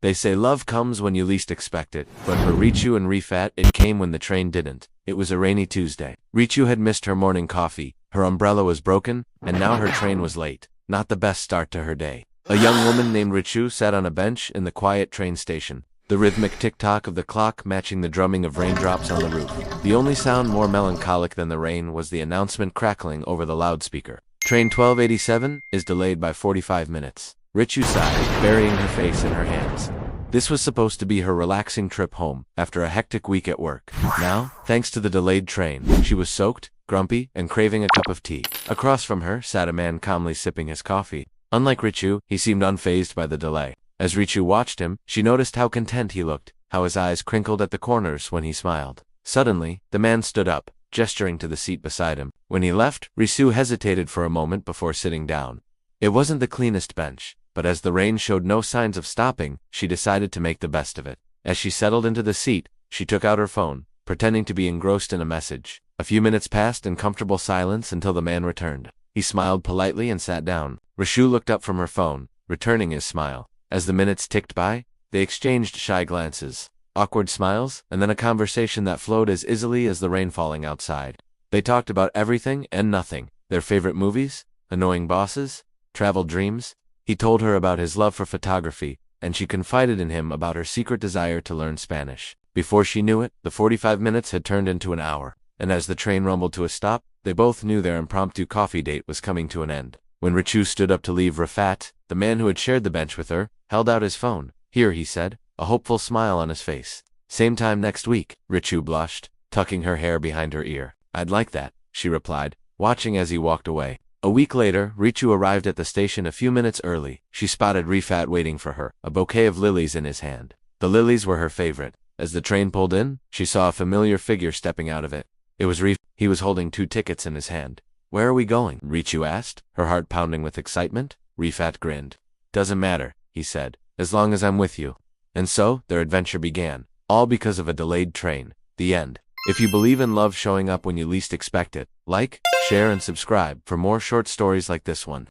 They say love comes when you least expect it, but for Richu and Rifat, it came when the train didn't. It was a rainy Tuesday. Richu had missed her morning coffee, her umbrella was broken, and now her train was late. Not the best start to her day. A young woman named Richu sat on a bench in the quiet train station, the rhythmic tick-tock of the clock matching the drumming of raindrops on the roof. The only sound more melancholic than the rain was the announcement crackling over the loudspeaker. Train 1287 is delayed by 45 minutes. Richu sighed, burying her face in her hands. This was supposed to be her relaxing trip home, after a hectic week at work. Now, thanks to the delayed train, she was soaked, grumpy, and craving a cup of tea. Across from her sat a man calmly sipping his coffee. Unlike Richu, he seemed unfazed by the delay. As Richu watched him, she noticed how content he looked, how his eyes crinkled at the corners when he smiled. Suddenly, the man stood up, gesturing to the seat beside him. When he left, Richu hesitated for a moment before sitting down. It wasn't the cleanest bench, but as the rain showed no signs of stopping, she decided to make the best of it. As she settled into the seat, she took out her phone, pretending to be engrossed in a message. A few minutes passed in comfortable silence until the man returned. He smiled politely and sat down. Richu looked up from her phone, returning his smile. As the minutes ticked by, they exchanged shy glances, awkward smiles, and then a conversation that flowed as easily as the rain falling outside. They talked about everything and nothing, their favorite movies, annoying bosses, travel dreams. He told her about his love for photography, and she confided in him about her secret desire to learn Spanish. Before she knew it, the 45 minutes had turned into an hour, and as the train rumbled to a stop, they both knew their impromptu coffee date was coming to an end. When Richu stood up to leave, Rifat, the man who had shared the bench with her, held out his phone. "Here," he said, a hopeful smile on his face. "Same time next week," Richu blushed, tucking her hair behind her ear. "I'd like that," she replied, watching as he walked away. A week later, Richu arrived at the station a few minutes early. She spotted Rifat waiting for her, a bouquet of lilies in his hand. The lilies were her favorite. As the train pulled in, she saw a familiar figure stepping out of it. It was Rifat. He was holding 2 tickets in his hand. "Where are we going?" Richu asked, her heart pounding with excitement. Rifat grinned. "Doesn't matter," he said, "as long as I'm with you." And so, their adventure began. All because of a delayed train. The end. If you believe in love showing up when you least expect it, like, share, and subscribe for more short stories like this one.